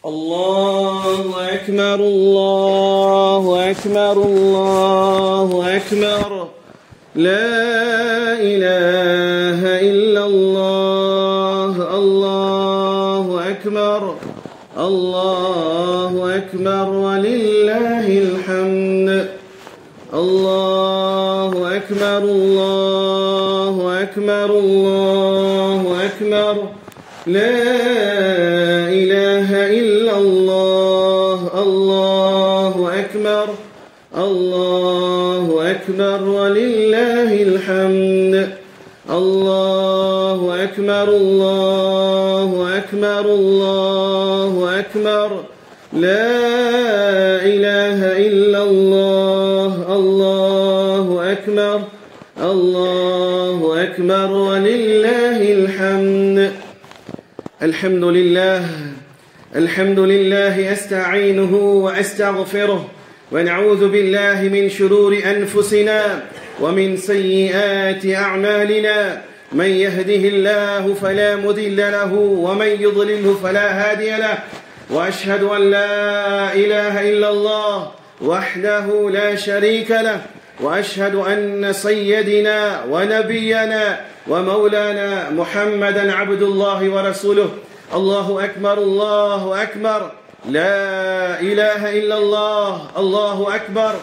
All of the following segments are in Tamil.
الله أكبر الله أكبر الله أكبر لا إله إلا الله الله أكبر الله أكبر ولله الحمد الله أكبر الله أكبر الله أكبر لا إله إلا الله الله أكبر الله أكبر ولله الحمد الله أكبر الله أكبر الله أكبر لا إله إلا الله الله أكبر الله أكبر ولله الحمد الحمد لله أستعينه وأستغفره ونعوذ بالله من شرور أنفسنا ومن سيئات أعمالنا من يهده الله فلا مضل له ومن يضلله فلا هادي له وأشهد أن لا إله إلا الله وحده لا شريك له وأشهد أن سيدنا ونبينا ومولانا محمدا عبد الله ورسوله الله أكبر الله أكبر لا إله إلا الله الله أكبر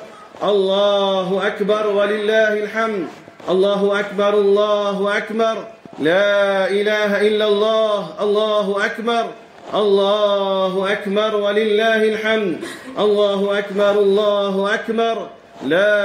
الله أكبر ولله الحمد الله أكبر الله أكبر لا إله إلا الله الله أكبر الله أكبر ولله الحمد الله أكبر الله أكبر لا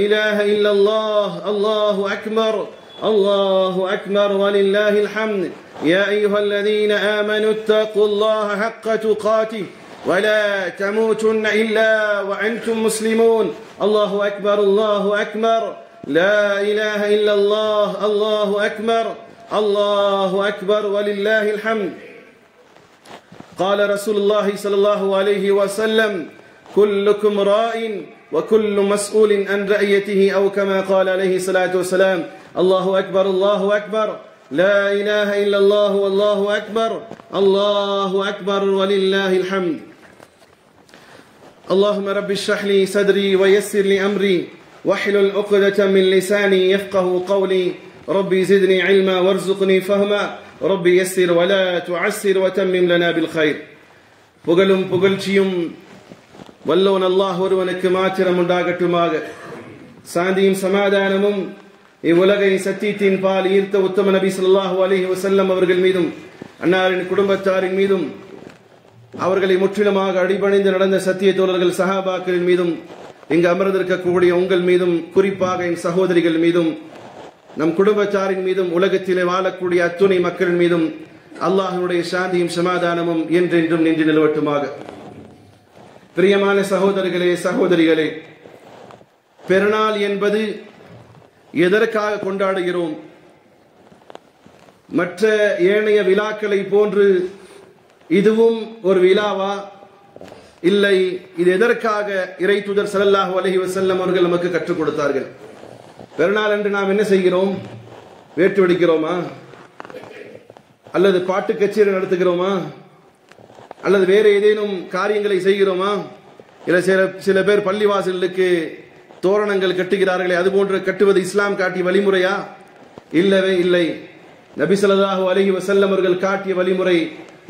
إله إلا الله الله أكبر الله أكبر ولله الحمد يا أيها الذين آمنوا اتقوا الله حق تقاته ولا تموتن إلا وأنتم مسلمون الله أكبر الله أكبر لا إله إلا الله الله أكبر الله أكبر ولله الحمد قال رسول الله صلى الله عليه وسلم كلكم راء وكل مسؤول عن رعيته أو كما قال عليه الصلاة والسلام الله أكبر الله أكبر لا إله إلا الله والله أكبر الله أكبر ولله الحمد اللهم رب اشرح لي صدري ويسر لي أمري واحلل عقدة من لساني يفقه قولي ربي زدني علما وارزقني فهما ربي يسر ولا تعسر وتمم لنا بالخير புகழும் புகழ்ச்சியும் வல்லோன் அல்லாஹ் ஒருவனுக்கு மாத்திரம் உண்டாகட்டுமாக. சாந்தியும் சமாதானமும் இவ்வுலகை சத்தியத்தின் பால் ஈர்த்த உத்தம நபி ஸல்லல்லாஹு அலைஹி வஸல்லம் அவர்கள் மீதும் அன்னாரின் குடும்பத்தாரின் மீதும் அவர்களை முற்றிலுமாக அடிபணிந்து நடந்த சத்திய தோழர்கள் சஹாபாக்களின் மீதும் இங்கு அமர்ந்திருக்கக்கூடிய உங்கள் மீதும் குறிப்பாக என் சகோதரிகள் மீதும் நம் குடும்பத்தாரின் மீதும் உலகத்திலே வாழக்கூடிய அத்துணை மக்களின் மீதும் அல்லாஹ்வுடைய சாந்தியும் சமாதானமும் என்றென்றும் நின்று நிலவட்டுமாக. பிரியமான சகோதரர்களே சகோதரிகளே, பெருநாள் என்பது எதற்காக கொண்டாடுகிறோம்? மற்ற ஏனைய விழாக்களை போன்று இதுவும் ஒரு விழாவா? இல்லை, இது எதற்காக இறை தூதர் ஸல்லல்லாஹு அலைஹி வஸல்லம் அவர்கள் நமக்கு கற்றுக் கொடுத்தார்கள்? பெருநாள் அன்று நாம் என்ன செய்கிறோம்? வேட்டு வெடிக்கிறோமா? அல்லது பாட்டு கச்சேரி நடத்துகிறோமா? அல்லது வேறு ஏதேனும் காரியங்களை செய்கிறோமா? இல்லை சில பேர் பள்ளிவாசலுக்கு தோரணங்கள் கட்டுகிறார்களே, அது போன்று கட்டுவது இஸ்லாம் காட்டிய வழிமுறையா? இல்லவே இல்லை. நபி ஸல்லல்லாஹு அலைஹி வஸல்லம் அவர்கள் காட்டிய வழிமுறை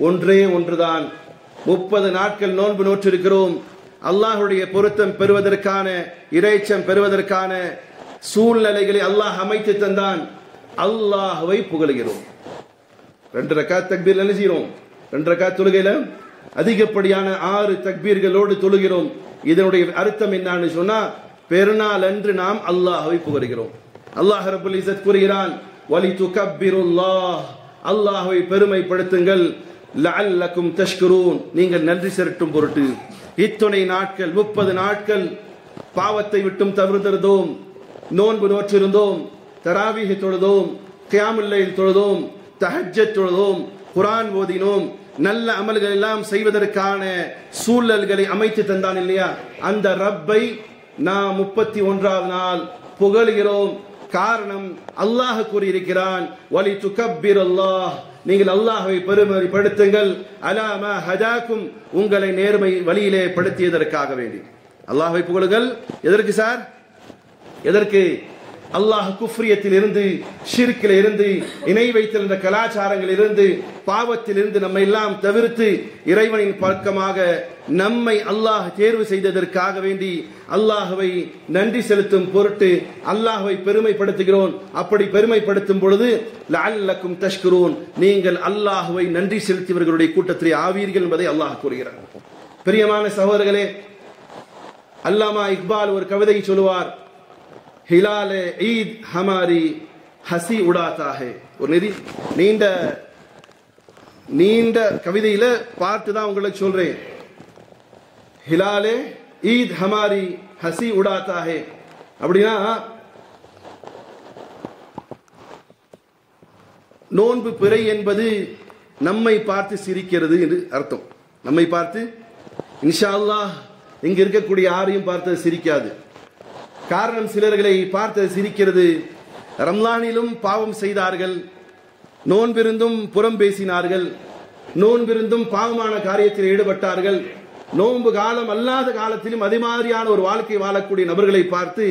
ஒன்றே ஒன்றுதான். 30 நாட்கள் நோன்பு நோற்றிருக்கிறோம். அல்லாஹ்வுடைய பொருத்தம் பெறுவதற்கான, இறைச்சம் பெறுவதற்கான சூழ்நிலைகளை அல்லாஹ் அமைத்து தந்தான். அல்லாஹ்வை புகழுகிறோம். 2 ரக்காத் தக்பீர் என்ன செய்கிறோம்? 2 ரக்காத் தொழுகையில அதிகப்படியான 6 தக்பீர்களோடு தொழுகிறோம். இதனுடைய அர்த்தம் என்னன்னு சொன்னா, பெருநாள் அன்று நாம் அல்லாஹ்வை புகழுகிறோம். அல்லாஹ் ரப்பல் இஸ்ஸத் கூறுகிறான், வலிதுகப்பிருல்லாஹ், அல்லாஹ்வை பெருமைப்படுத்துங்கள், லஅல்லக்கும் தஷ்குரூன், நீங்கள் நன்றி செலுத்தும் பொருட்டு. இத்துணை நாட்கள் 30 நாட்கள் பாவத்தை விட்டும் தவிர்த்திருந்தோம், நோன்பு நோற்றிருந்தோம், தராவீஹ் தொழுதோம், கியாமுல் லைல் தொழுதோம், தஹஜ்ஜத் தொழுதோம், குர்ஆன் ஓதினோம், நல்ல அமல்கள் எல்லாம் செய்வதற்கான சூழல்களை அமைத்து தந்தான் இல்லையா? அந்த ரப்பை நாம் 31வது நாள் புகழுகிறோம். காரணம், அல்லாஹ் கூறியிருக்கிறான், வலிதுகப்பிருல்லாஹ், நீங்கள் அல்லாஹ்வை பெருமைப்படுத்துங்கள். அலா மா ஹதாக்கும், உங்களை நேர்மை வழியிலே படுத்தியதற்காக வேண்டி. அல்லாஹ்வை புகழுங்கள். எதற்கு சார்? எதற்கு? அல்லாஹ் குஃப்ரியத்தில் இருந்து, ஷிர்கில் இருந்து, இணை வைத்திருந்த கலாச்சாரங்கள் இருந்து, பாவத்தில் இருந்து நம்மை எல்லாம் தவிர்த்து இறைவனின் பக்கமாக நம்மை அல்லாஹ் தேர்வு செய்ததற்காக வேண்டி அல்லாஹ்வை நன்றி செலுத்தும் பொருட்டு அல்லாஹ்வை பெருமைப்படுத்துகிறோம். அப்படி பெருமைப்படுத்தும் பொழுது லஅல்லக்கும் தஷ்குரூன், நீங்கள் அல்லாஹ்வை நன்றி செலுத்தியவர்களுடைய கூட்டத்திலே ஆவீர்கள் என்பதை அல்லாஹ் கூறுகிறார். பிரியமான சகோதரர்களே, அல்லாமா இக்பால் ஒரு கவிதை சொல்லுவார். ஹிலாலே ஈத் ஹமாரி ஹசி உடாதா ஹே. ஒரு நீண்ட கவிதையில பார்த்து தான் உங்களுக்கு சொல்றேன். ஹிலாலே ஈத் ஹமாரி ஹசி உடாதா ஹே அப்படின்னா நோன்பு பிறை என்பது நம்மை பார்த்து சிரிக்கிறது என்று அர்த்தம். நம்மை பார்த்து, இன்ஷா அல்லாஹ் இங்க இருக்கக்கூடிய யாரையும் பார்த்து சிரிக்காது. காரணம், சிலர்களை பார்த்து சிரிக்கிறது. ரம்லானிலும் பாவம் செய்தார்கள், நோன்பிருந்தும் புறம் பேசினார்கள், நோன்பிருந்தும் பாவமான காரியத்தில் ஈடுபட்டார்கள். நோன்பு காலம் அல்லாத காலத்திலும் அதே மாதிரியான ஒரு வாழ்க்கை வாழக்கூடிய நபர்களை பார்த்து,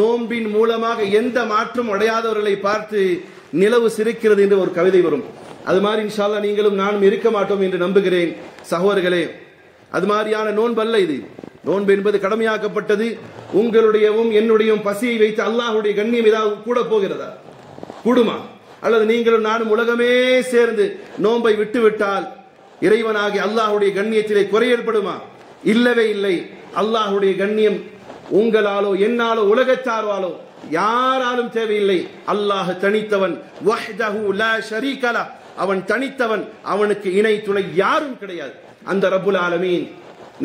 நோன்பின் மூலமாக எந்த மாற்றம் அடையாதவர்களை பார்த்து நிலவு சிரிக்கிறது என்று ஒரு கவிதை வரும். அது மாதிரி இன்ஷா அல்லாஹ் நீங்களும் நானும் இருக்க மாட்டோம் என்று நம்புகிறேன். சகோதரர்களே, அது மாதிரியான நோன்பு அல்ல இது. நோன்பு என்பது கடமையாக்கப்பட்டது. உங்களுடையவும் என்னுடையும் பசியை வைத்து அல்லாஹ்வுடைய கண்ணியம் ஏதாவது கூட போகிறதா? கூடுமா? அல்லது நீங்களும் நானும் உலகமே சேர்ந்து நோன்பை விட்டுவிட்டால் இறைவனாகி அல்லாஹ்வுடைய கண்ணியத்திலே குறை ஏற்படுமா? இல்லவே இல்லை. அல்லாஹ்வுடைய கண்ணியம் உங்களாலோ என்னாலோ உலகத்தாராலோ யாராலும் தேவையில்லை. அல்லாஹ் தனித்தவன். வஹ்தஹு லா ஷரீக லஹ், அவன் தனித்தவன், அவனுக்கு இணை துணை யாரும் கிடையாது. அந்த ரப்புல் ஆலமீன்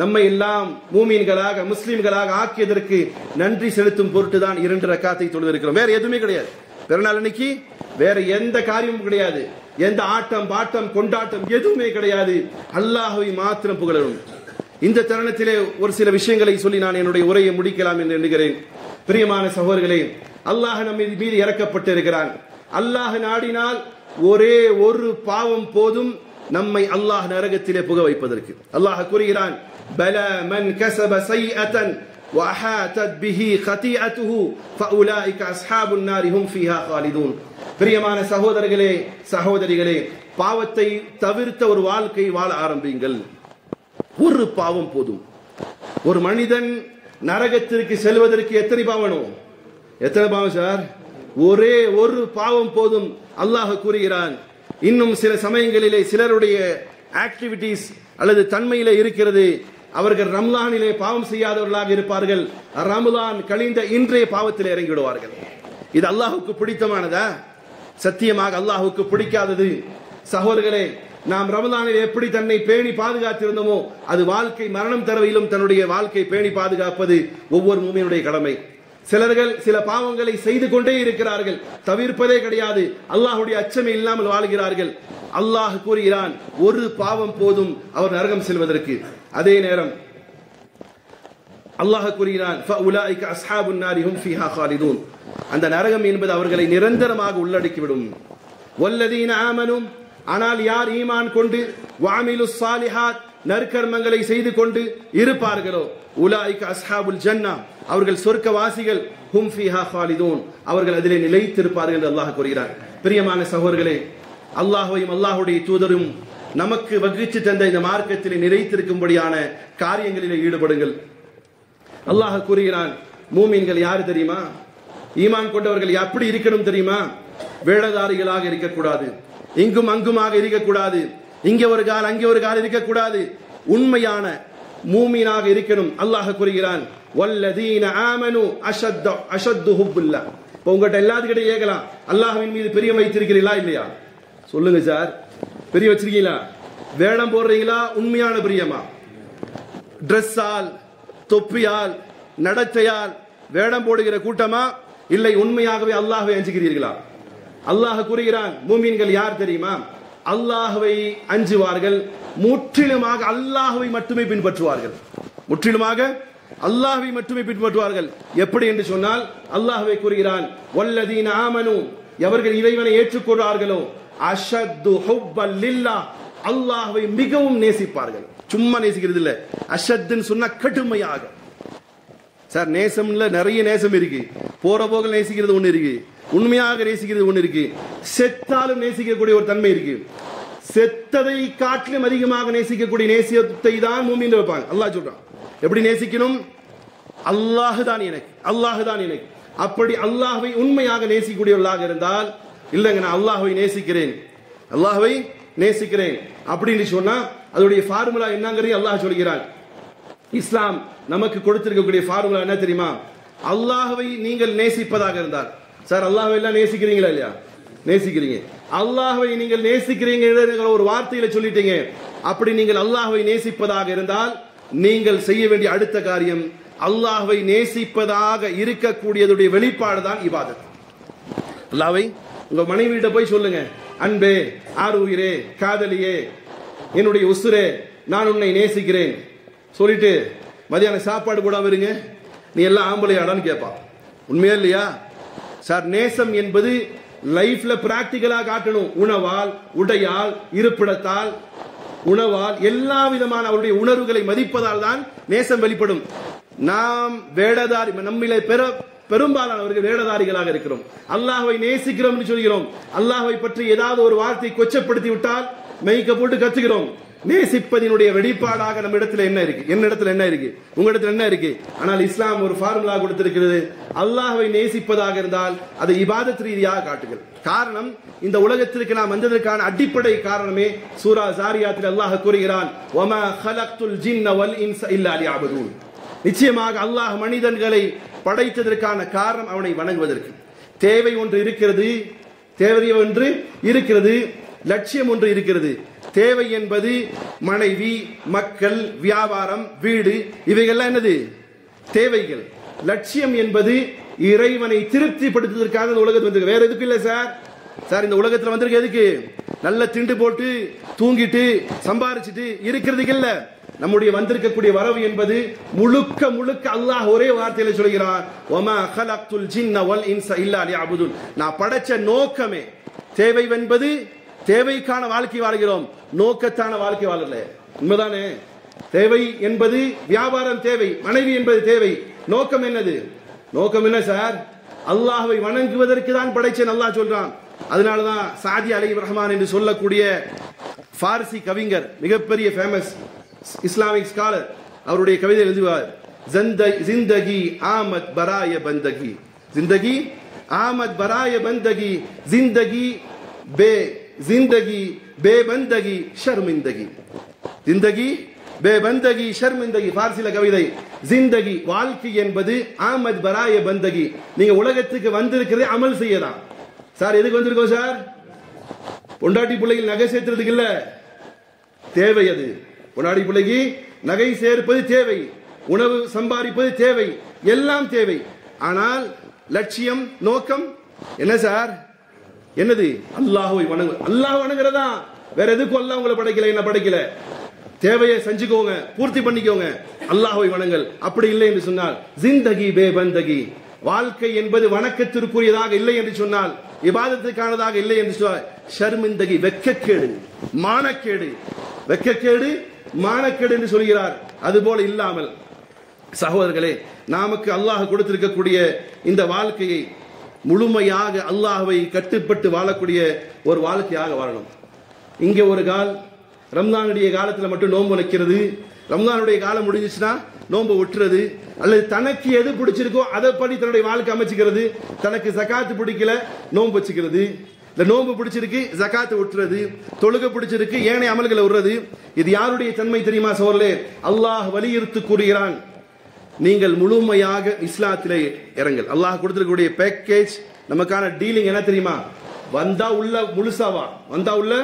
நம்மை எல்லாம் மூமீன்களாக முஸ்லிம்களாக ஆக்கியதற்கு நன்றி செலுத்தும் பொருட்டு தான் 2 ரக்காத்தை தொழுதிருக்கிறோம். வேற எதுவுமே கிடையாது. பெருநாள் அன்னைக்கு வேற எந்த காரியமும் கிடையாது. எந்த ஆட்டம் பாட்டம் கொண்டாட்டம் எதுவுமே கிடையாது. அல்லாஹ்வை மாத்திரம் புகழணும். இந்த தருணத்திலே ஒரு சில விஷயங்களை சொல்லி நான் என்னுடைய உரையை முடிக்கலாம் என்று எண்ணுகிறேன். பிரியமான சகோதரர்களே, அல்லாஹ் நம்ம மீது இறக்கப்பட்டு இருக்கிறான். அல்லாஹ் நாடினால் ஒரே ஒரு பாவம் போதும் நம்மை அல்லாஹ் நரகத்திலே புக வைப்பதற்கு. அல்லாஹ் கூறுகிறான், பலா மன் கஸப சைஅத்தன் வஅஹாதத் பிஹி கதீஅத்துஹு ஃபஉலாயிக அஸ்ஹாபுன் நாரி ஹும் ஃபீஹா காலிதூன். பிரியமான சகோதரர்களே, சகோதரிகளே, பாவத்தை தவிர்த்த ஒரு வாழ்க்கை வாழ ஆரம்பியுங்கள். ஒரு பாவம் போதும். ஒரு மனிதன் நரகத்திற்கு செல்வதற்கு எத்தனை பாவம்? எத்தனை பாவம் சார்? ஒரே ஒரு பாவம் போதும். அல்லாஹ் கூறுகிறான். இன்னும் சில சமயங்களிலே சிலருடைய ஆக்டிவிட்டீஸ் அல்லது தன்மையிலே இருக்கிறது. அவர்கள் ரம்லானிலே பாவம் செய்யாதவர்களாக இருப்பார்கள். ரம்லான் கழிந்த இன்றைய பாவத்தில் இறங்கிவிடுவார்கள். இது அல்லாஹுக்கு பிடித்தமானதா? சத்தியமாக அல்லாஹுக்கு பிடிக்காதது. சகோதரர்களே, நாம் ரமலானில் எப்படி தன்னை பேணி பாதுகாத்திருந்தோமோ அது வாழ்க்கை மரணம் தரவையிலும் தன்னுடைய வாழ்க்கை பேணி பாதுகாப்பது ஒவ்வொரு மூமினுடைய கடமை. சிலர்கள் சில பாவங்களை செய்து கொண்டே இருக்கிறார்கள், தவிர்ப்பதே கிடையாது. அல்லாஹ்வுடைய அச்சமே இல்லாமல் வாழ்கிறார்கள். அல்லாஹ் கூறுகிறான், ஒரு பாவம் போதும் அவர் நரகம் செல்வதற்கு. அதே நேரம் அல்லாஹ் கூறுகிறான், ஃபஉலாயிக அஸ்ஹாபுன் நாரி ஹும் ஃபீஹா காலிதூன். அந்த நரகம் என்பது அவர்களை நிரந்தரமாக உள்ளடக்கிவிடும். வல்லதீன ஆமனு, ஆனால் யார் ஈமான் கொண்டு வஅமிலு ஸாலிஹாத் நற்கர்மங்களை செய்து கொண்டு இருப்பார்களோ, உலாயிக அஸ்ஹாபுல் ஜன்னா, அவர்கள் சொர்க்கவாசிகள், ஹும் ஃபீஹா காலிதூன், அவர்கள் அதிலே நிலைத்திருப்பார்கள் என்று அல்லாஹ் கூறுகிறார். பிரியமான சகோதரர்களே, அல்லாஹ்வையும் அல்லாஹ்வுடைய தூதரும் நமக்கு வகித்து தந்த இந்த மார்க்கத்திலே நிலைத்திருக்கும்படியான காரியங்களிலே ஈடுபடுங்கள். அல்லாஹ் கூறுகிறான், மூமின்கள் யாரு தெரியுமா? ஈமான் கொண்டவர்கள் எப்படி இருக்கணும் தெரியுமா? வேடதாரிகளாக இருக்கக்கூடாது, இங்கும் அங்குமாக இருக்கக்கூடாது, இங்கே ஒரு கால் அங்கே ஒரு கால் இருக்கக்கூடாது. உண்மையான மூமினாக இருக்கணும். அல்லாஹ் கூறுகிறான், வல்லதீன ஆமனு அஷத்து ஹுப்புல்லாஹ். இப்போ உங்கள்கிட்ட எல்லாத்துக்கிட்ட கேட்கலாம், அல்லாஹ்வின் மீது பிரியம் வைத்திருக்கிறீங்களா இல்லையா? சொல்லுங்க சார், பிரியம் வச்சிருக்கீங்களா? வேடம் போடுறீங்களா? உண்மையான பிரியமா? ட்ரெஸ்ஸால், தொப்பியால், நடத்தையால் வேடம் போடுகிற கூட்டமா, இல்லை உண்மையாகவே அல்லாஹ்வை அஞ்சுகிறீர்களா? அல்லாஹ் கூறுகிறான், மூமின்கள் யார் தெரியுமா? அல்லாஹ்வை அஞ்சுவார்கள், முற்றிலுமாக அல்லாஹ்வை மட்டுமே பின்பற்றுவார்கள். முற்றிலுமாக அல்லாஹ்வை மட்டுமே பின்பற்றுவார்கள். எப்படி என்று சொன்னால், அல்லாஹ்வை கூறுகிறான், வல்லதீன ஆமனு, எவர்கள் இறைவனை ஏற்றுக்கொள்வார்களோ, அஷத்து ஹுப்பல் லில்லாஹ், அல்லாஹ்வை மிகவும் நேசிப்பார்கள். சும்மா நேசிக்கிறது இல்ல, அஷத்துன்னு சொன்னா கடுமையாக. சார் நேசம்ல நிறைய நேசம் இருக்கு. போற போக நேசிக்கிறது ஒண்ணு இருக்கு, உண்மையாக நேசிக்கிறது ஒண்ணு இருக்கு, செத்தாலும் நேசிக்கக்கூடிய ஒரு தன்மை இருக்கு. செத்ததை காட்டிலும் அதிகமாக நேசிக்கக்கூடிய நேசியத்தை தான் மூமின் வைப்பாங்க. அல்லாஹ் சொல்றான் எப்படி நேசிக்கணும், அல்லாஹ் தான் எனக்கு, அல்லாஹ் தான் எனக்கு. அப்படி அல்லாஹ்வை உண்மையாக நேசிக்கக்கூடியவர்களாக இருந்தால், இல்லைங்க நான் அல்லாஹ்வை நேசிக்கிறேன், அல்லாஹ்வை நேசிக்கிறேன் அப்படின்னு சொன்னா அதோடைய ஃபார்முலா என்னங்கிறது அல்லாஹ் சொல்கிறான். இஸ்லாம் நமக்கு கொடுத்திருக்கக்கூடிய ஃபார்முலா என்ன தெரியுமா? அல்லாஹ்வை நீங்கள் நேசிப்பதாக இருந்தால், சார் அல்லாஹ்வை எல்லாம் நேசிக்கிறீங்களா இல்லையா? நேசிக்கிறீங்க. அல்லாஹ்வை நீங்கள் நேசிக்கிறீங்க ஒரு வார்த்தையில சொல்லிட்டீங்க. அப்படி நீங்கள் அல்லாஹ்வை நேசிப்பதாக இருந்தால் நீங்கள் செய்ய வேண்டிய அடுத்த காரியம், அல்லாஹ்வை நேசிப்பதாக இருக்கக்கூடியதுடைய வெளிப்பாடு தான் இபாதத். அல்லாஹ்வை உங்க மனைவியிட்ட போய் சொல்லுங்க, அன்பே, ஆருயிரே, காதலியே, என்னுடைய உசுரே, நான் உன்னை நேசிக்கிறேன் சொல்லிட்டு மதியானம் சாப்பாடு போடாம இருங்க, நீ எல்லாம் ஆம்பளையாடான்னு கேட்பான். உண்மையா இல்லையா? சார் நேசம் என்பது லைஃப்ல பிராக்டிகலா காட்டணும். உணவால், உடையால், இருப்பிடத்தால், உணவால், எல்லா விதமான அவருடைய உணர்வுகளை மதிப்பதால் தான் நேசம் வெளிப்படும். நாம் வேடதாரி, நம்மிலே பெரும்பாலானவர்கள் வேடதாரிகளாக இருக்கிறோம். அல்லாஹ்வை நேசிக்கிறோம் என்று சொல்கிறோம், அல்லாஹ்வை பற்றி ஏதாவது ஒரு வார்த்தை கொச்சப்படுத்தி விட்டால் மெய்க்க போட்டு கத்துக்கிறோம். நேசிப்பதினுடைய வெளிப்பாடாக நம்ம இடத்துல என்ன இருக்கு, என்ன இடத்துல என்ன இருக்கு, உங்க இடத்துல என்ன இருக்கு? ஆனால் இஸ்லாம் ஒரு ஃபார்முலா கொடுத்திருக்கிறது, அல்லாஹ்வை நேசிப்பதாக இருந்தால் அதை இபாதத் ரீதியாக காட்டுங்கள். காரணம், இந்த உலகத்திற்கு நாம் வந்ததற்கான அடிப்படை காரணமே சூரா ஜாரியாத்தில் அல்லாஹ் கூறுகிறான், வமா ஹலக்துல் ஜின்ன வல் இன்ஸ இல்லா லியஅபுதூன். நிச்சயமாக அல்லாஹ் மனிதர்களை படைத்ததற்கான காரணம் அவனை வணங்குவதற்கு. தேவை ஒன்று இருக்கிறது, தேவை ஒன்று இருக்கிறது, லட்சியம் ஒன்று இருக்கிறது. தேவை என்பது மனைவி, மக்கள், வியாபாரம், வீடு, இவைகள்லாம் என்னது? தேவைகள். லட்சியம் என்பது இறைவனை திருப்திப்படுத்துவதற்காக இந்த உலகத்தில் வந்திருக்கு, வேற எதுக்கும் இல்லை சார். சார் இந்த உலகத்தில் வந்திருக்கு எதுக்கு? நல்ல திண்டு போட்டு தூங்கிட்டு சம்பாரிச்சிட்டு இருக்கிறதுக்கு இல்ல. நம்முடைய வந்திருக்கக்கூடிய வரவு என்பது முழுக்க முழுக்க அல்லாஹ் ஒரே வார்த்தையில சொல்கிறான், வமா ஹலக்துல் ஜின்ன வல் இன்ஸ இல்லா லியஅபுதூன். நான் படைச்ச நோக்கமே, தேவை என்பது தேவைக்கான வாழ்க்கை வாழ்கிறோம், நோக்கத்தான வாழ்க்கை வாழல. உண்மைதானே? தேவை என்பது வியாபாரம் தேவை, மனைவி என்பது தேவை. நோக்கம் என்னது? நோக்கம் என்ன சார்? அல்லாஹ்வை வணங்குவதற்கு தான் படைச்சேன் அல்லாஹ் சொல்றான். அதனாலதான் சாதி அலைஹி ரஹ்மான் என்று சொல்லக்கூடிய பாரசி கவிஞர், மிகப்பெரிய ஃபேமஸ் இஸ்லாமிக் ஸ்காலர், அவருடைய கவிதை எழுதுவார், ஜிந்தகி ஆமத் பராய பந்தகி, ஜிந்தகி ஆமத் பராய பந்தகி, ஜிந்தகி जिंदगी बेबंदगी शर्मिंदगी, जिंदगी बेबंदगी शर्मिंदगी. பார்சில கவிதை. ஜிந்தகி வாழ்க்கை என்பது ஆமத் பராய பந்தகி, நீங்க உலகத்துக்கு வந்திருக்கிறதே அமல் செய்யலாம். சார் எதுக்கு வந்திருக்கோம் சார்? பொண்டாட்டி பிள்ளைகள் நகை சேர்த்துறதுக்கு இல்ல, தேவை அது. பொண்டாட்டி பிள்ளைக்கு நகை சேர்ப்பது தேவை, உணவு சம்பாதிப்பது தேவை, எல்லாம் தேவை. ஆனால் லட்சியம், நோக்கம் என்ன சார்? என்னது? அல்லாஹ்வை வணங்கு. அல்லாஹ் வணங்குறதா, வேற எதுக்கும் அல்லாஹ் உங்களை படைக்கல, என்ன படைக்கல. தேவையை செஞ்சுக்கோங்க, பூர்த்தி பண்ணிக்கோங்க, அல்லாஹ்வை வணங்கல். அப்படி இல்லை என்று சொன்னால் ஜிந்தகி பேபந்தகி, வாழ்க்கை என்பது வணக்கத்திற்குரியதாக இல்லை என்று சொன்னால், இபாதத்துக்கானதாக இல்லை என்று சொன்னால், ஷர்மிந்தகி வெட்கக்கேடு, மானக்கேடு, வெட்கக்கேடு மானக்கேடு என்று சொல்கிறார். அதுபோல இல்லாமல் சகோதரர்களே, நமக்கு அல்லாஹ் கொடுத்திருக்கக்கூடிய இந்த வாழ்க்கையை முழுமையாக அல்லாஹ்வை கட்டுப்பட்டு வாழக்கூடிய ஒரு வாழ்க்கையாக வாழணும். இங்கே ஒரு கால் ரம்ஜானுடைய காலத்தில் மட்டும் நோன்பு வைக்கிறது, ரம்ஜானுடைய காலம் முடிஞ்சிச்சுன்னா நோன்பு விட்டுறது, அல்லது தனக்கு எது பிடிச்சிருக்கோ அதை படி தன்னுடைய வாழ்க்கை அமைச்சுக்கிறது. தனக்கு ஜகாத்து பிடிக்கல நோன்பு வச்சுக்கிறது, இந்த நோன்பு பிடிச்சிருக்கு ஜகாத்து விட்டுறது, தொழுகை பிடிச்சிருக்கு ஏனைய அமல்களை விடுறது. இது யாருடைய தன்மை தெரியுமா சோர்லே? அல்லாஹ் வலியுறுத்தி கூறுகிறான், நீங்கள் முழுமையாக இஸ்லாத்திலே இறங்கள். அல்லாஹ் கொடுத்திருக்கக்கூடிய பேக்கேஜ், நமக்கான டீலிங் என்ன தெரியுமா? வந்தா உள்ள முழுசாவா, வந்தா உள்ள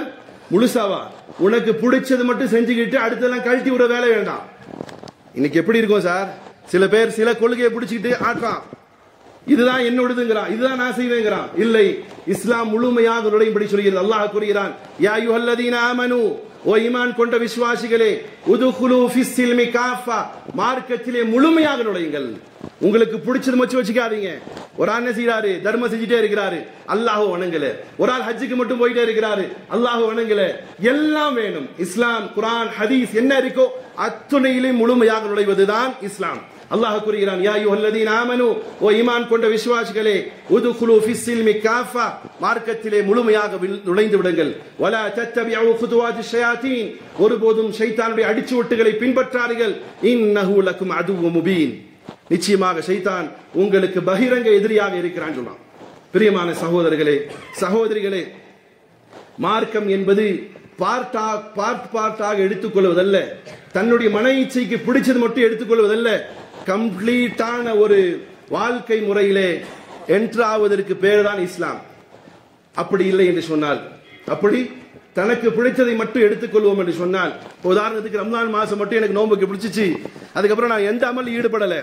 முழுசாவா, உனக்கு பிடிச்சது மட்டும் செஞ்சுக்கிட்டு அடுத்ததெல்லாம் கழட்டி விட வேலை வேண்டாம். இன்னைக்கு எப்படி இருக்கும் சார்? சில பேர் சில கொள்கையை பிடிச்சிக்கிட்டு ஆட்டான், இதுதான் என்னோடதுங்கிறான், இதுதான் நான் செய்வேங்கிறான். இல்லை, இஸ்லாம் முழுமையாக நுழையும்படி சொல்கிறது. அல்லாஹ் கூறுகிறான், யா அய்யுஹல்லதீன ஆமனூ, ஓ ஈமான் கொண்ட விசுவாசிகளே, உதுகுலு ஃபிஸ்ஸில்மி காஃபா, மார்க்கத்திலே முழுமையாக நுழையுங்கள். உங்களுக்கு பிடிச்சது மட்டும் வச்சுக்காதீங்க. ஒரு ஆள் என்ன செய்யறாரு, தர்மம் செஞ்சுட்டே இருக்கிறாரு, அல்லாஹ் வணங்கல. ஒரு ஆள் ஹஜ்ஜுக்கு மட்டும் போயிட்டே இருக்கிறாரு, அல்லாஹ் வணங்கல. எல்லாம் வேணும். இஸ்லாம், குர்ஆன், ஹதீஸ் என்ன இருக்கோ அத்துணையிலே முழுமையாக நுழைவதுதான் இஸ்லாம். அல்லாஹ் கூறுகிறான், யா அய்யுஹல்லதீன ஆமனூ, ஓ ஈமான் கொண்ட விசுவாசிகளே, உதுகுலு ஃபிஸ்ஸில்மி காஃபா, மார்க்கத்திலே முழுமையாக நுழைந்து விடுங்கள். வலா தத்தபிஉ குதுவாத்திஷ் ஷயாத்தீன், ஒருபோதும் ஷைத்தானுடைய அடிச்சுவட்டுகளை பின்பற்றாதீர்கள். இன்னஹு லக்கும் அதுவ்வும் முபீன், நிச்சயமாக ஷைத்தான் உங்களுக்கு பகிரங்க எதிரியாக இருக்கிறான் சொன்னான். பிரியமான சகோதரர்களே, சகோதரிகளே, மார்க்கம் என்பது பார்ட்டாக எடுத்துக்கொள்வதல்ல, தன்னுடைய மன இச்சைக்கு பிடிச்சது மட்டும் எடுத்துக்கொள்வதல்ல, கம்ப்ளீட்டான ஒரு வாழ்க்கை முறையிலே என்ட்ராவதற்கு பேர் தான் இஸ்லாம். அப்படி இல்லை என்று சொன்னால், அப்படி தனக்கு பிடிச்சதை மட்டும் எடுத்துக்கொள்வோம் என்று சொன்னால், உதாரணத்துக்கு ரம்ஜான் மாசம் மட்டும் எனக்கு நோன்புக்கு பிடிச்சிச்சு, அதுக்கப்புறம் நான் எந்த அமல் ஈடுபடல,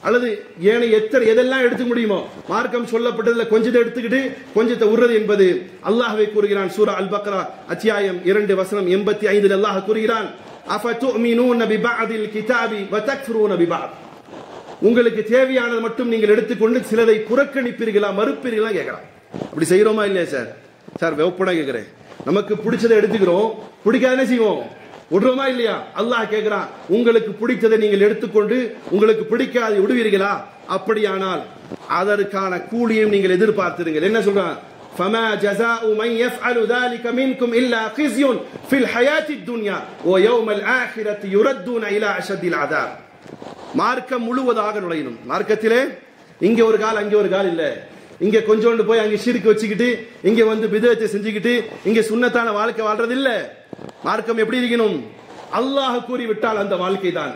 அல்லது ஏனைய எதெல்லாம் எடுத்துக்க முடியுமோ மார்க்கம் சொல்லப்பட்டதுல கொஞ்சத்தை எடுத்துக்கிட்டு கொஞ்சத்தை உர்றது என்பது அல்லாஹ்வே கூறுகிறான். சூரா அல் பக்ரா அத்தியாயம் 2 வசனம் 85 அல்லாஹ் கூறுகிறான், அஃபதுமினூன பிபஅதில் கிதாபி வதக்ஃபுரூன பிபஅத், உங்களுக்கு தேவையானது மட்டும் நீங்கள் எடுத்துக்கொண்டு சிலதை புறக்கணிப்பீர்களா, மறுப்பீர்களா கேட்கலாம். அப்படி செய்யறோமா இல்லையா சார்? சார் வெப்படா கேட்கிறேன், நமக்கு பிடிச்சதை எடுத்துக்கிறோம், பிடிக்காத செய்வோம், விடுறோமா இல்லையா? அல்லாஹ் கேட்கிறான், உங்களுக்கு பிடித்ததை நீங்கள் எடுத்துக்கொண்டு உங்களுக்கு பிடிக்காத விடுவீர்களா? அப்படியானால் அதற்கான கூலியையும் நீங்கள் எதிர்பார்த்திருங்கள். என்ன சொல்றான்? فما جزاء من يفعل ذلك منكم الا خزي في الحياه الدنيا ويوم الاخره يردون الى اشد العذاب. மார்க்கம் முழுவதாக நுழையணும். மார்க்கத்திலே இங்க ஒரு கால் அங்க ஒரு கால் இல்ல, இங்க கொஞ்சோண்டு போய் அங்க ஷிர்க் வச்சுக்கிட்டு இங்க வந்து பிதஅத்தை செஞ்சுக்கிட்டு இங்க சுன்னத்தான வாழ்க்கை வாழ்றது இல்ல. மார்க்கம் எப்படி இருக்கணும்? அல்லாஹ் கூறிவிட்டால் அந்த வாழ்க்கை தான்,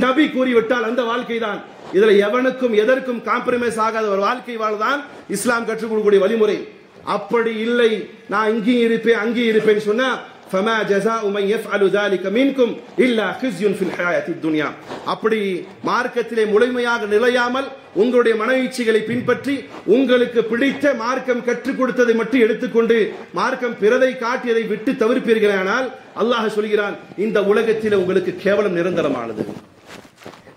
நபி கூறிவிட்டால் அந்த வாழ்க்கை தான். இதுல எவனுக்கும் எதற்கும் காம்ப்ரமைஸ் ஆகாத ஒரு வாழ்க்கை வாழ்தான் இஸ்லாம் கற்றுக் கொடுக்கக்கூடிய வழிமுறை. அப்படி இல்லை, நான் இங்கேயும் இருப்பேன் அங்கேயும் இருப்பேன்னு சொன்னா, فما جزاء من يفعل ذلك منكم الا خزي في الحياه الدنيا. அப்படி மார்க்கத்திலே முழுமையாக நிலையாமல் உங்களுடைய மன இச்சைகளை பின்பற்றி உங்களுக்கு பிடித்த மார்க்கம் கற்றுக் கொடுத்ததை மட்டும் எடுத்துக்கொண்டு மார்க்கம் பிறதை காட்டியதை விட்டு தவிர்ப்பீர்களானால் அல்லாஹ் சொல்கிறான், இந்த உலகத்திலே உங்களுக்கு கேவலம் நிரந்தரமானது.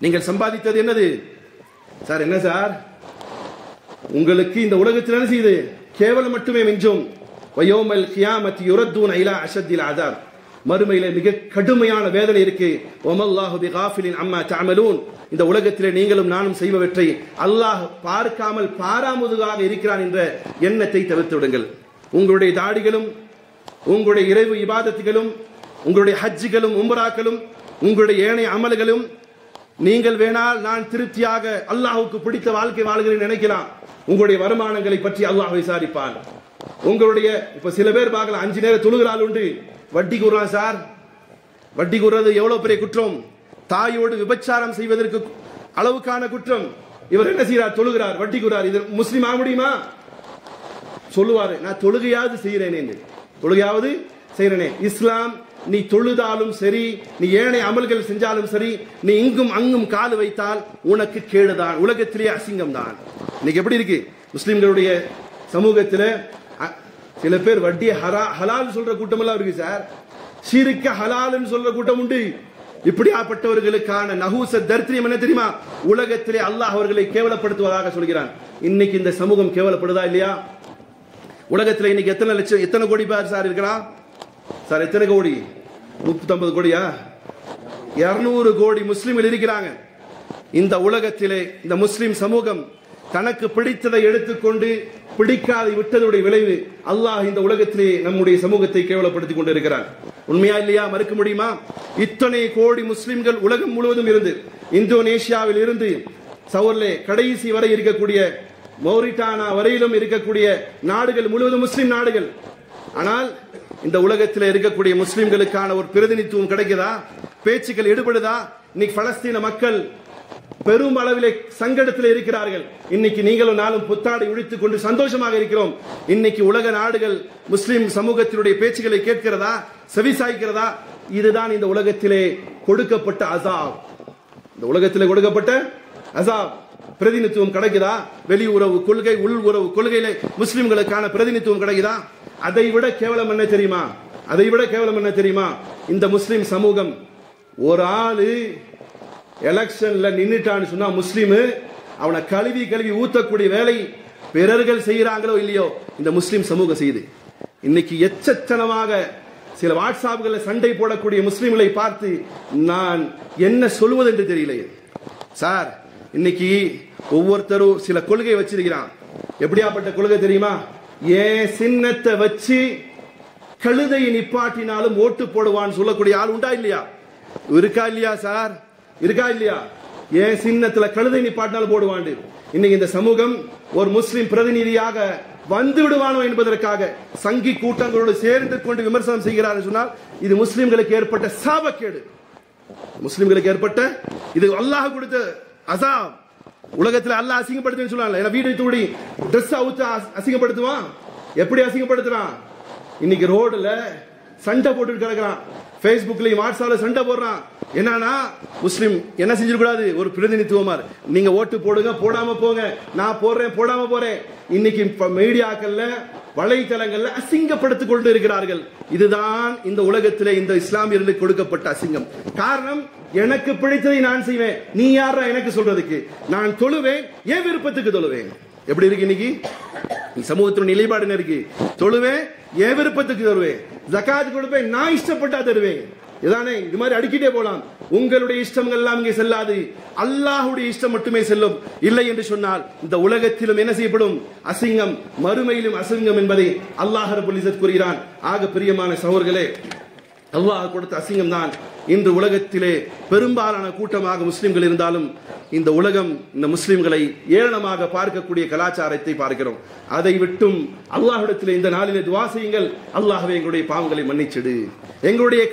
நீங்கள் சம்பாதித்தது என்னது சார்? என்ன சார் உங்களுக்கு இந்த உலகத்தில் என்ன செய்யுது? கேவலம் மட்டுமே மிஞ்சும். வயோமல் கியாமத் யுரத்தூன இலா அஷத்தில் அஸாப், மறுமையிலே மிக கடுமையான வேதனை இருக்கு. வமல்லாஹு பிகாஃபிலின் அம்மா தஅமலூன், இந்த உலகத்திலே நீங்களும் நானும் செய்பவற்றை அல்லாஹ் பார்க்காமல் பாராமுதுகாக இருக்கிறான் என்ற எண்ணத்தை தவிர்த்து விடுங்கள். உங்களுடைய தாடிகளும் உங்களுடைய இறைவு இபாதத்துகளும் உங்களுடைய ஹஜ்ஜுகளும் உம்ராக்களும் உங்களுடைய ஏனைய அமல்களும் நீங்கள் வேணால் நான் திருப்தியாக அல்லாஹ்வுக்கு பிடித்த வாழ்க்கை வாழ்கிறேன் நினைக்கலாம். உங்களுடைய வருமானங்களை பற்றி அல்லாஹ் விசாரிப்பான். உங்களுடைய இப்ப சில பேர் பார்க்கலாம், 5 நேரம் தொழுகிறாள் உண்டு, வட்டி கூறான் சார். வட்டி கூறுறது எவ்வளவு பெரிய குற்றம், தாயோடு விபச்சாரம் செய்வதற்கு அளவுக்கான குற்றம். இவர் என்ன செய்யறார்? தொழுகிறார், வட்டி கூறார். இது முஸ்லிம் ஆக முடியுமா? சொல்லுவாரு, நான் தொழுகையாவது செய்கிறேனே, தொழுகையாவது செய்கிறேனே. இஸ்லாம், நீ தொழுதாலும் சரி, நீ ஏனைய அமல்கள் செஞ்சாலும் சரி, நீ இங்கும் அங்கும் கால் வைத்தால் உனக்கு கேடுதான், உலகத்திலே அசிங்கம் தான். இன்னைக்கு எப்படி இருக்கு முஸ்லிம்களுடைய சமூகத்தில்? சில பேர் வட்டியை ஹலால் சொல்ற கூட்டம் எல்லாம் இருக்கு சார், ஷிர்க ஹலால்னு சொல்ற கூட்டம் உண்டு. இப்படியாப்பட்டவர்களுக்கான நஹூச தர்த்தியம் என்ன தெரியுமா? உலகத்திலே அல்லாஹ் அவர்களை கேவலப்படுத்துவதாக சொல்கிறான். இன்னைக்கு இந்த சமூகம் கேவலப்படுதா இல்லையா? உலகத்தில் இன்னைக்கு எத்தனை லட்சம் எத்தனை கோடி பேர் சார் இருக்கிறான் சார்? எத்தனை கோடி? 150 கோடியா? 200 கோடி முஸ்லிம்கள் இருக்கிறாங்க. இந்த உலகத்திலே இந்த முஸ்லிம் சமூகம் தனக்கு பிடித்ததை எடுத்துக்கொண்டு பிடிக்காதை விட்டதுடைய விளைவு அல்லாஹ் இந்த உலகத்திலே நம்முடைய சமூகத்தை கேவலப்படுத்திக் கொண்டிருக்கிறான். உண்மையா இல்லையா? மறுக்க முடியுமா? இத்தனை கோடி முஸ்லிம்கள் உலகம் முழுவதும் இருந்து, இந்தோனேஷியாவில் இருந்து சவுர்லே கடைசி வரை இருக்கக்கூடிய மௌரிட்டானா வரையிலும் இருக்கக்கூடிய நாடுகள் முழுவதும் முஸ்லிம் நாடுகள். ஆனால் இந்த உலகத்தில் இருக்கக்கூடிய முஸ்லிம்களுக்கான ஒரு பிரதிநிதித்துவம் கிடைக்குதா? பேச்சுக்கள் ஈடுபடுதா? இன்னைக்கு பலஸ்தீன மக்கள் பெரும் அளவிலே சங்கடத்தில் இருக்கிறார்கள். இன்னைக்கு நீங்களும் நாளும் புத்தாடை உடுத்திக் கொண்டு சந்தோஷமாக இருக்கிறோம். இன்னைக்கு உலக நாடுகள் முஸ்லிம் சமூகத்தினுடைய பேச்சுக்களை கேட்கிறதா, செவிசாய்க்கிறதா? இதுதான் இந்த உலகத்திலே கொடுக்கப்பட்ட அஸாப். இந்த உலகத்திலே கொடுக்கப்பட்ட அஸாப். பிரதிநிதித்துவம் கிடைக்குதா? வெளியுறவு கொள்கை, உள் உறவு கொள்கையிலே முஸ்லிம்களுக்கான பிரதிநிதித்துவம் கிடைக்குதா? அதை விட கேவலம் என்ன தெரியுமா? அதை விட கேவலம் என்ன தெரியுமா? இந்த முஸ்லிம் சமூகம் ஒரு ஆளு எலெக்ஷன்ல நின்னுட்டான்னு சொன்னா முஸ்லிம், அவனை கழுவி ஊத்தக்கூடிய வேலை பிறர்கள் செய்யறாங்களோ இல்லையோ இந்த முஸ்லிம் சமூகம் செய்யுது. இன்னைக்கு எச்சத்தனமாக சில வாட்ஸ்அப்களை சண்டை போடக்கூடிய முஸ்லிம்களை பார்த்து நான் என்ன சொல்வது என்று தெரியலையே. சார், இன்னைக்கு ஒவ்வொருத்தரும் சில கொள்கை வச்சிருக்கிறான். எப்படியாப்பட்ட கொள்கை தெரியுமா? ஏன் சின்னத்தை வச்சு கழுதையை நிப்பாட்டினாலும் ஓட்டு போடுவான்னு சொல்லக்கூடிய ஆள் உண்டா இல்லையா? இருக்கா இல்லையா சார்? இருக்கா இல்லையா? ஏன் சின்னத்துல கழுதை நிப்பாட்டினாலும் போடுவாண்டு. இன்னைக்கு இந்த சமூகம் ஒரு முஸ்லிம் பிரதிநிதியாக வந்து விடுவானோ என்பதற்காக சங்கி கூட்டங்களோடு சேர்ந்து கொண்டு விமர்சனம் செய்கிறார் சொன்னால் இது முஸ்லிம்களுக்கு ஏற்பட்ட சாபக்கேடு. முஸ்லிம்களுக்கு ஏற்பட்ட இது அல்லாஹ் கொடுத்த அசாப். உலகத்தில் அல்லாஹ் அசிங்கப்படுத்துன்னு சொல்லலாம். வீடு தூடி ட்ரெஸ் அவுத்து அசிங்கப்படுத்துவான். எப்படி அசிங்கப்படுத்துறான்? இன்னைக்கு ரோடுல சண்டை போட்டு கிடக்கிறான். பேஸ்புக்லயும் வாட்ஸ்அப்ல சண்டை போடுறான். என்னன்னா முஸ்லிம் என்ன செஞ்சிடக்கூடாது? ஒரு பிரதிநிதித்துவமா நீங்க ஓட்டு போடுங்க, போடாம போங்க, நான் போடுறேன் போடாம போறேன். இன்னைக்கு மீடியாக்கள்ல வலைத்தளங்கள்ல அசிங்கப்படுத்திக் கொண்டு இருக்கிறார்கள். இதுதான் இந்த உலகத்திலே இந்த இஸ்லாமியர்களுக்கு கொடுக்கப்பட்ட அசிங்கம். காரணம், எனக்கு பிடித்ததை நான் செய்வேன், நீ யாரா எனக்கு சொல்றதுக்கு? நான் தொழுவேன், என் விருப்பத்துக்கு தொழுவேன். எப்படி இருக்கு இன்னைக்கு சமூகத்தின் நிலைப்பாடு? இருக்கு, தொழுவேன், என் விருப்பத்துக்கு தருவேன், ஜகாத் கொடுப்பேன், நான் இஷ்டப்பட்டா தருவேன். இதானே? இது மாதிரி அடிக்கிட்டே போலாம். உங்களுடைய இஷ்டங்கள் எல்லாம் இங்கே செல்லாது, அல்லாஹ்வுடைய இஷ்டம் மட்டுமே செல்லும். இல்லை என்று சொன்னால் இந்த உலகத்திலும் என்ன செய்யப்படும்? அசிங்கம், மறுமையிலும் அசிங்கம் என்பதை அல்லாஹ் ரப்பல் இஸ்ஸத் கூறுகிறான். ஆக பிரியமான சகோதரர்களே, அல்லாஹ் கொடுத்த அசிங்கம் தான் இன்று உலகத்திலே பெரும்பாலான கூட்டமாக முஸ்லிம்கள் இருந்தாலும் இந்த உலகம் இந்த முஸ்லிம்களை ஏளனமாக பார்க்கக்கூடிய கலாச்சாரத்தை பார்க்கிறோம். அதை விட்டும் அல்லாஹ்விடத்தில் இந்த நாளிலே துஆ செய்யுங்கள். அல்லாஹ்வே எங்களுடைய பாவங்களை மன்னிச்சிடு. எங்களுடைய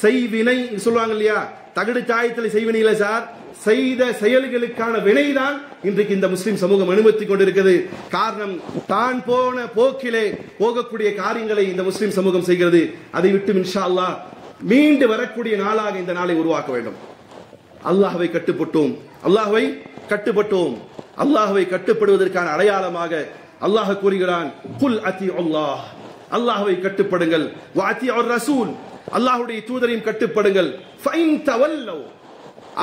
செய்வினை சொல்லுவாங்க இல்லையா, தகடு தாயத்தில் செய்வினை இல்லை சார், செய்த செயல்களுக்கான வினைதான் இன்றைக்கு இந்த முஸ்லிம் சமூகம் அனுமதித்துக் கொண்டிருக்கிறது. காரணம், தான் போன போக்கிலே போகக்கூடிய காரியங்களை இந்த முஸ்லிம் சமூகம் செய்கிறது. அதை விட்டு இன்ஷா அல்லாஹ் மீண்டு வரக்கூடிய நாளாக இந்த நாளை உருவாக்க வேண்டும். அல்லாஹ்வை கட்டுப்பட்டோம், அல்லாஹ்வை கட்டுப்பட்டோம். அல்லாஹ்வை கட்டுப்படுவதற்கான அடையாளமாக அல்லாஹ் கூறுகிறான், குல் அத்தியுல்லாஹ், அல்லாஹ்வை கட்டுப்படுங்கள், வ அத்தியுர் ரசூல், அல்லாஹ்வுடைய தூதரையும் கட்டுப்படுங்கள். ஃபைன் தவல்லவ்,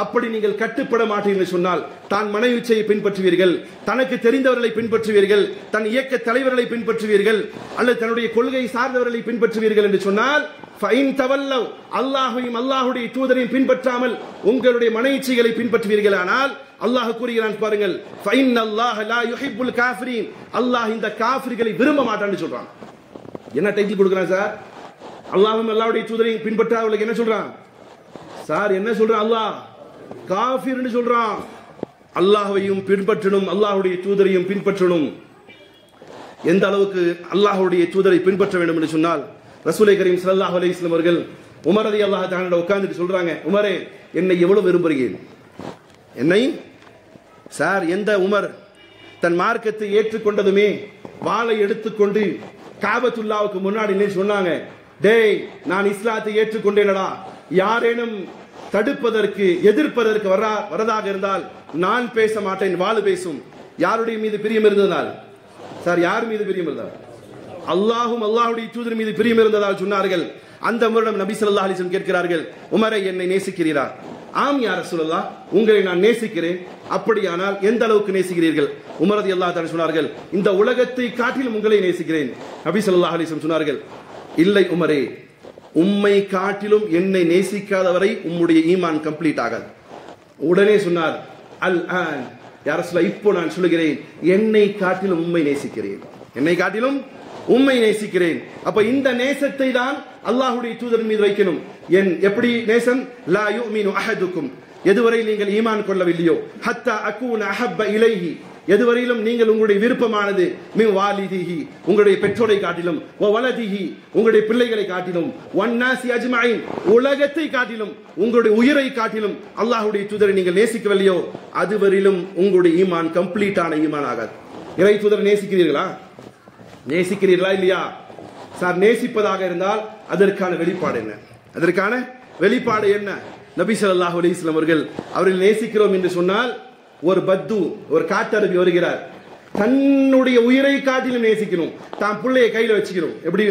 அப்படி நீங்கள் கட்டுப்பட மாட்டீர்கள் சொன்னால் தான் மனைவிச்சையை பின்பற்றுவீர்கள், தனக்கு தெரிந்தவர்களை பின்பற்றுவீர்கள், தன் இயக்க தலைவர்களை பின்பற்றுவீர்கள், அல்லது தன்னுடைய கொள்கை சார்ந்தவர்களை பின்பற்றுவீர்கள் என்று சொன்னால் ஃபைன் தவல்லவ், அல்லாஹ்வையும் அல்லாஹ்வுடைய தூதரையும் பின்பற்றாமல் உங்களுடைய மனைவிச்சைகளை பின்பற்றுவீர்கள். ஆனால் அல்லாஹ் கூறுகிறான் பாருங்கள், ஃபைன் அல்லாஹ் லா யுஹிப்புல் காஃபிரீன், அல்லாஹ் இந்த காஃபிர்களை விரும்ப மாட்டான்னு சொல்றான். என்ன டைட்டில் கொடுக்கிறான் சார்? அல்லாஹ்வும் அல்லாஹ்வுடைய தூதரையும் பின்பற்றாதவர்களுக்கு என்ன சொல்றான் சார்? என்ன சொல்றான்? அல்லாஹ் காஃபிர்னு சொல்றான். அல்லாஹ்வையும் பின்பற்றணும், அல்லாஹ்வுடைய தூதரையும் பின்பற்றணும். எந்த அளவுக்கு அல்லாஹ்வுடைய தூதரை பின்பற்ற வேண்டும் என்று சொன்னால், ரசூலை கரீம் ஸல்லல்லாஹு அலைஹி வஸல்லம் அவர்கள் உமர் ரலியல்லாஹு தஆலா உட்கார்ந்துட்டு சொல்றாங்க, உமரே என்னை எவ்வளவு விரும்புறீங்க? என்னை சார், எந்த உமர் தன் மார்க்கத்தை ஏற்றுக்கொண்டதுமே வாளை எடுத்துக்கொண்டு காபத்துல்லாவுக்கு முன்னாடி சொன்னாங்க, டேய் நான் இஸ்லாத்தை ஏற்றுக்கொண்டேனடா, யாரேனும் தடுப்பதற்கு எதிர்ப்பதற்கு வரதாக இருந்தால் நான் பேச மாட்டேன், வாள் பேசும். யாருடைய மீது பிரியம் இருந்ததால் சார்? யார் மீது பிரியம் இருந்தால்? அல்லாஹும் அல்லாஹ்வுடைய தூதர் மீது பிரியம் இருந்ததால் சொன்னார்கள். அந்த முறையில் நபி ஸல்லல்லாஹு அலைஹி வஸல்லம் கேட்கிறார்கள், உமரை என்னை நேசிக்கிறீரா? ஆம் யா ரசூலல்லாஹ், உங்களை நான் நேசிக்கிறேன். அப்படியானால் எந்த அளவுக்கு நேசிக்கிறீர்கள்? உமர் ரலியல்லாஹு தஆலா சொன்னார்கள், இந்த உலகத்தை காட்டிலும் உங்களை நேசிக்கிறேன். நபி ஸல்லல்லாஹு அலைஹி வஸல்லம் சொன்னார்கள், இல்லை உமரே, உம்மை காட்டிலும் என்னை நேசிக்காதவரை உம்முடைய ஈமான் கம்ப்ளீட் ஆகாது. உடனே சொன்னார், அல் ஆன் யா ரசூலல்லாஹ், இப்போ நான் சொல்லுகிறேன், என்னை காட்டிலும் உம்மை நேசிக்கிறேன், என்னை காட்டிலும் உம்மை நேசிக்கிறேன். அப்ப இந்த நேசத்தை தான் அல்லாஹ்வுடைய தூதர் மீது வைக்கணும். எப்படி நேசம்? லா யுமினு அஹதுக்கும், எதுவரை நீங்கள் ஈமான் கொள்ளவில்லையோ, ஹத்தா அகூன அஹப்ப இலைஹி, எதுவரையிலும் நீங்கள் உங்களுடைய விருப்பமானது மின் வாலிதிஹி, உங்களுடைய பெற்றோரை காட்டிலும், வ வலதிஹி, உங்களுடைய பிள்ளைகளை காட்டிலும், வன்னாசி அஜ்மஈன், உலகத்தை காட்டிலும், உங்களுடைய உயிரை காட்டிலும் அல்லாஹ்வுடைய தூதரை நீங்கள் நேசிக்கவில்லையோ, அதுவரையிலும் உங்களுடைய ஈமான் கம்ப்ளீட்டான ஈமான் ஆகாது. இறை தூதரை நேசிக்கிறீர்களா? நேசிக்கிறீர்களா இல்லையா சார்? நேசிப்பதாக இருந்தால் அதற்கான வெளிப்பாடு என்ன? அதற்கான வெளிப்பாடு என்ன? நபி ஸல்லல்லாஹு அலைஹி வஸல்லம் அவர்கள் நேசிக்கிறோம் என்று சொன்னால், ஒரு பத்து, ஒரு காட்டரபி வருகிறார், தன்னுடைய உயிரை காட்டிலும் நேசிக்கணும், தான் பிள்ளையை கையில வச்சுக்கணும். எப்படி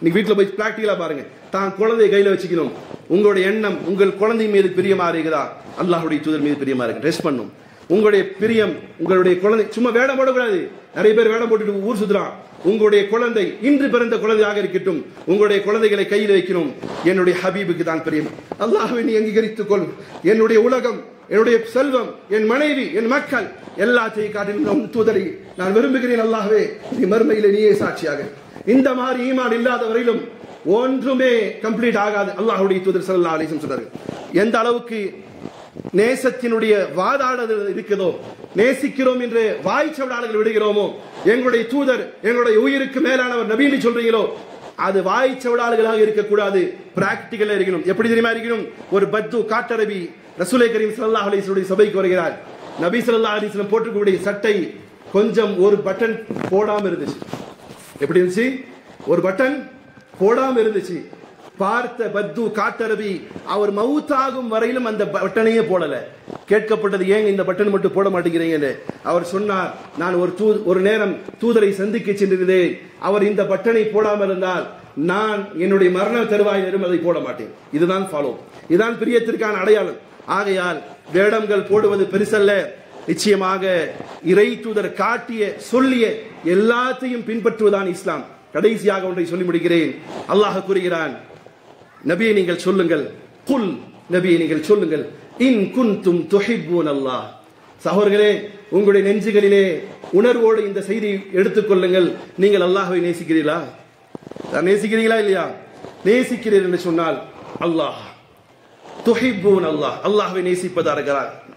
நீங்க வீட்டுல போய் பிராக்டிகலா பாருங்க, தான் குழந்தையை கையில வச்சுக்கணும். உங்களுடைய எண்ணம் உங்கள் குழந்தை மீது பிரியமா இருக்குதா? அல்லாஹ்வுடைய தூதர் மீது பிரியமா இருக்கு. ரெஸ்ட் பண்ணும். உங்களுடைய பிரியம், உங்களுடைய குழந்தை சும்மா வேடம் போடக்கூடாது. நிறைய பேர் வேடம் போட்டுட்டு ஊர் சுத்துறான். உங்களுடைய குழந்தை இன்று பிறந்த குழந்தையாக இருக்கட்டும், உங்களுடைய குழந்தைகளை கையில் வைக்கணும். என்னுடைய ஹபீபுக்கு தான் பிரியம். அல்லாஹ்வை நீ அங்கீகரித்துக் கொள். என்னுடைய உலகம், என்னுடைய செல்வம், என் மனைவி, என் மக்கள் எல்லாத்தையும் காட்டிலும் தூதரை நான் விரும்புகிறேன். அல்லாஹ்வே நீ மறுமையிலே நீயே சாட்சியாக. இந்த மாதிரி ஈமான் இல்லாத வரையிலும் ஒன்றுமே கம்ப்ளீட் ஆகாது. அல்லாஹ்வுடைய தூதர் ஸல்லல்லாஹு அலைஹி வஸல்லம் சொன்னார்கள், எந்த அளவுக்கு நேசத்தினுடைய வாதாடுதல் இருக்கிறதோ, நேசிக்கிறோம் என்று வாய்ச்சவடாளர்கள் விடுகிறோமோ, எங்களுடைய தூதர் எங்களுடைய உயிருக்கு மேலானவர் நபி என்று சொல்றீங்களோ, அது வாய்ச்சவடாளர்களாக இருக்கக்கூடாது, பிராக்டிகலா இருக்கணும். எப்படி தெரியுமா இருக்கணும்? ஒரு பத்து காட்டரபி ரசூலை கரீம் ஸல்லல்லாஹு அலைஹி வஸல்லம் சபைக்கு வருகிறார். நபி ஸல்லல்லாஹு அலைஹி வஸல்லம் போட்டுக்கூடிய சட்டை கொஞ்சம் ஒரு பட்டன் போடாம இருந்துச்சு. எப்படி இருந்துச்சு? ஒரு பட்டன் போடாம இருந்துச்சு. பார்த்த பத்து காட்டரபி அவர் மவுத்தாகும் வரையிலும் அந்த பட்டனையே போடல. கேட்கப்பட்டது, ஏங்க இந்த பட்டன் மட்டும் போட மாட்டேங்கிறீங்க? அவர் சொன்னார், நான் ஒரு நேரம் தூதரை சந்திக்க சென்றிருந்தேன். அவர் இந்த பட்டனை போடாமல் இருந்தால் நான் என்னுடைய மரண தருவாயிலும் அதை போட மாட்டேன். இதுதான் ஃபாலோ, இதுதான் பிரியத்திற்கான அடையாளம். ஆகையால் வேடங்கள் போடுவது பெருசல்ல. நிச்சயமாக இறை தூதர் காட்டிய சொல்லிய எல்லாத்தையும் பின்பற்றுவதுதான் இஸ்லாம். கடைசியாக ஒன்றை சொல்லி முடிக்கிறேன். அல்லாஹ் கூறுகிறான், நபியை நீங்கள் சொல்லுங்கள், குல் நபியை நீங்கள் சொல்லுங்கள், இன் குன்தும் துஹிப்பூன் அல்லாஹ். சகோதரர்களே, உங்களுடைய நெஞ்சுகளிலே உணர்வோடு இந்த செய்தி எடுத்துக்கொள்ளுங்கள். நீங்கள் அல்லாஹ்வை நேசிக்கிறீர்களா? நேசிக்கிறீங்களா இல்லையா? நேசிக்கிறீர்கள் என்று சொன்னால் அல்லாஹ், துஹிப்பூன் அல்லாஹ், அல்லாஹ்வை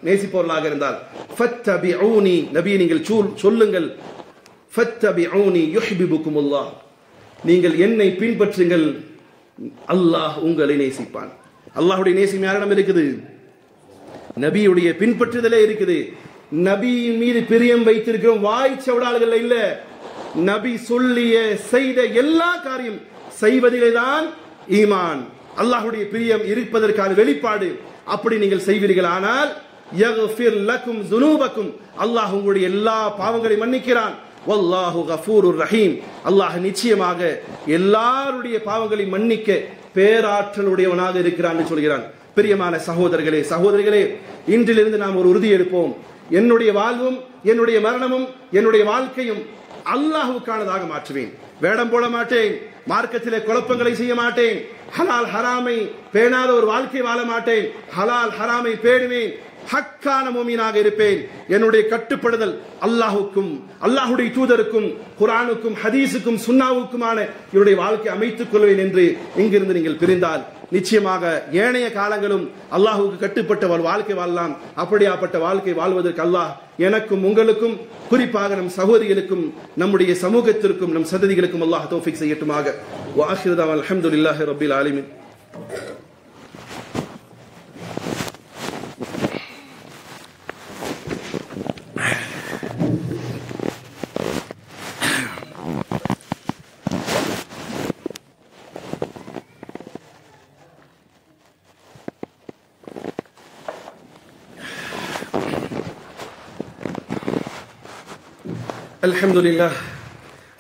நேசிப்பவர்களாக இருந்தால் ஃபத்தபிஊனி நபியை நீங்கள் சொல்லுங்கள், ஃபத்தபிஊனி யுஹிப்புக்குமுல்லாஹ், நீங்கள் என்னை பின்பற்றுங்கள், அல்லாஹ் உங்களை நேசிப்பான். அல்லாஹ்வுடைய நேசம் யாரிடம் இருக்குது? நபியுடைய பின்பற்றுதலே இருக்குது. நபியின் மீது பிரியம் வைத்திருக்கிறோம், வாய்ச்சவடாள்கள் இல்ல. நபி சொல்லிய செய்த எல்லா காரியம் செய்வதிலே தான் ஈமான், அல்லாஹ்வுடைய பிரியம் இருப்பதற்கான வெளிப்பாடு. அப்படி நீங்கள் செய்வீர்கள் ஆனால் யக்ஃபிர் லக்கும் ஸுனூபக்கும், அல்லாஹ் உங்களுடைய எல்லா பாவங்களையும் மன்னிக்கிறான். வல்லாஹு கஃபூருர் ரஹீம், அல்லாஹ் நிச்சயமாக எல்லாருடைய பாவங்களை மன்னிக்க பேராற்றலுடையவனாக இருக்கிறான் என்று சொல்கிறான். பிரியமான சகோதரர்களே, இன்றிலிருந்து நாம் ஒரு உறுதி எடுப்போம். என்னுடைய வாழ்வும் என்னுடைய மரணமும் என்னுடைய வாழ்க்கையும் அல்லாஹ்வுக்கானதாக மாற்றுவேன். வேடம் போட மாட்டேன், மார்க்கத்திலே குழப்பங்களை செய்ய மாட்டேன், ஹலால் ஹராமை பேணாத ஒரு வாழ்க்கை வாழ மாட்டேன், ஹலால் ஹராமை பேணுவேன், ஹக்கான மூமினாக இருப்பேன். என்னுடைய கட்டுப்படுதல் அல்லாஹ்வுக்கும் அல்லாஹ்வுடைய தூதருக்கும் குர்ஆனுக்கும் ஹதீஸுக்கும் சுன்னாவுக்குமான என்னுடைய வாழ்க்கை அமைத்துக் கொள்வேன் என்று இங்கிருந்து நீங்கள் பிரிந்தால் நிச்சயமாக ஏனைய காலங்களும் அல்லாஹ்வுக்கு கட்டுப்பட்ட ஒரு வாழ்க்கை வாழலாம். அப்படியாப்பட்ட வாழ்க்கை வாழ்வதற்கு அல்லாஹ் எனக்கும் உங்களுக்கும் குறிப்பாக நம் சகோதரிகளுக்கும் நம்முடைய சமூகத்திற்கும் நம் சந்ததிகளுக்கும் அல்லாஹ் தௌஃபீக் செய்யட்டுமாக. வ ஆகிரு தஅவானா அல்ஹம்துலில்லாஹி ரப்பில் ஆலமீன்.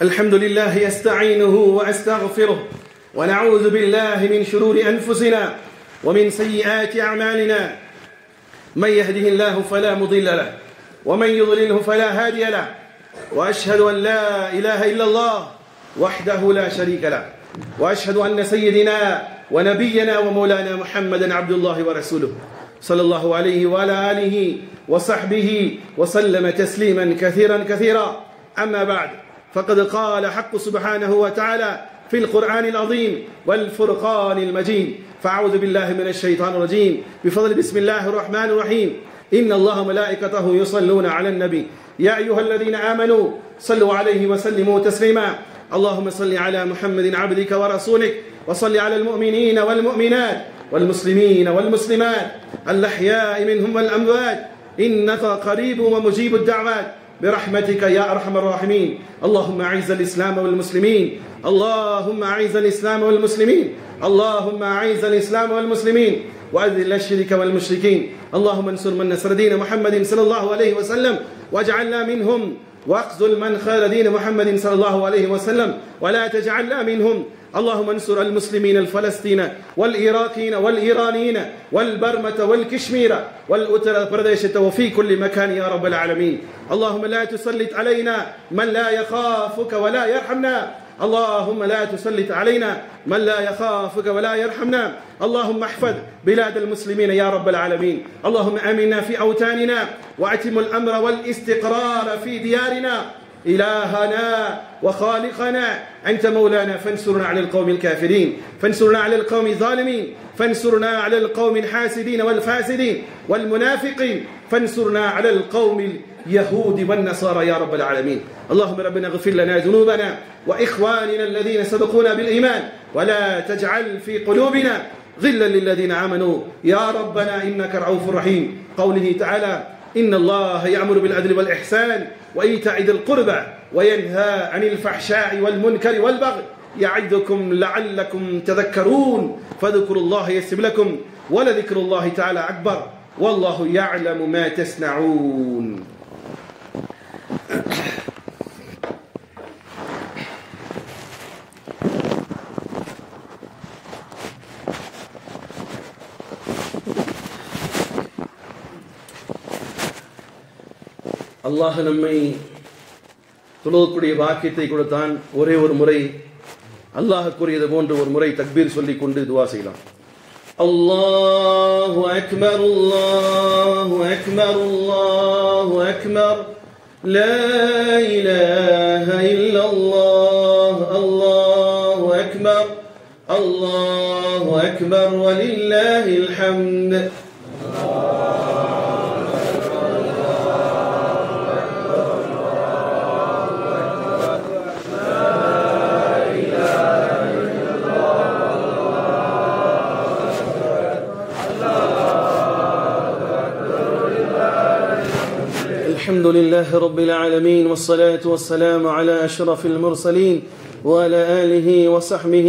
الحمد لله يستعينه وأستغفره ونعوذ بالله من شرور أنفسنا ومن سيئات أعمالنا من يهده الله فلا مضل له ومن يضلله فلا هادي له وأشهد أن لا إله إلا الله وحده لا شريك له وأشهد أن سيدنا ونبينا ومولانا محمدا عبد الله ورسوله صلى الله عليه وعلى آله وصحبه وسلم تسليما كثيرا. أما بعد، فقد قال حق سبحانه وتعالى في القرآن العظيم والفرقان المجيد. فأعوذ بالله من الشيطان الرجيم. بفضل بسم الله الرحمن الرحيم. إن الله ملائكته يصلون على النبي يا أيها الذين آمنوا صلوا عليه وسلموا تسليما. اللهم صل على محمد عبدك ورسولك وصل على المؤمنين والمؤمنات والمسلمين والمسلمات الأحياء منهم والأموات إنك قريب ومجيب الدعوات برحمتك يا أرحم الراحمين. اللهم أعز الإسلام والمسلمين، اللهم أعز الإسلام والمسلمين، اللهم أعز الإسلام والمسلمين وأذل الشرك والمشركين. اللهم انصر من نصر دين محمد صلى الله عليه وسلم واجعلنا منهم واخذل من خال دين محمد صلى الله عليه وسلم ولا تجعلنا منهم اللهم انصر المسلمين الفلسطين والعراقيين والإيرانيين والبرمة والكشمير والأتر برديشة وفي كل مكان يا رب العالمين. اللهم لا تسلط علينا من لا يخافك ولا يرحمنا، اللهم لا تسلط علينا من لا يخافك ولا يرحمنا. اللهم احفظ بلاد المسلمين يا رب العالمين. اللهم آمنا في أوطاننا وأتم الأمر والاستقرار في ديارنا. إلهنا وخالقنا أنت مولانا فانصرنا على القوم الكافرين، فانصرنا على القوم الظالمين، فانصرنا على القوم الحاسدين والفاسدين والمنافقين، فانصرنا على القوم اليهود والنصارى يا رب العالمين. اللهم ربنا اغفر لنا ذنوبنا وإخواننا الذين سبقونا بالإيمان، ولا تجعل في قلوبنا غلا للذين آمنوا يا ربنا إنك رؤوف رحيم. قوله تعالى: إن الله يأمر بالعدل والإحسان وإيتاء ذي القربى وينهى عن الفحشاء والمنكر والبغي يعظكم لعلكم تذكرون فاذكروا الله يسب لكم ولذكر الله تعالى أكبر والله يعلم ما تصنعون. அல்லாஹ் நம்மை தொழுகக்கூடிய பாக்கியத்தை கொடுத்தான். ஒரே ஒரு முறை அல்லாஹ் கூறியது போன்று ஒரு முறை தக்பீர் சொல்லிக் கொண்டு துஆ செய்யலாம். அல்லாஹு அக்பர் அல்லாஹு அக்பர் அல்லாஹு அக்பர் லா இலாஹ இல்லல்லாஹ் அல்லாஹு அக்பர் அல்லாஹு அக்பர் வலில்லாஹில் ஹம்த். الحمد لله رب العالمين والصلاة والسلام على أشرف المرسلين وعلى آله وصحبه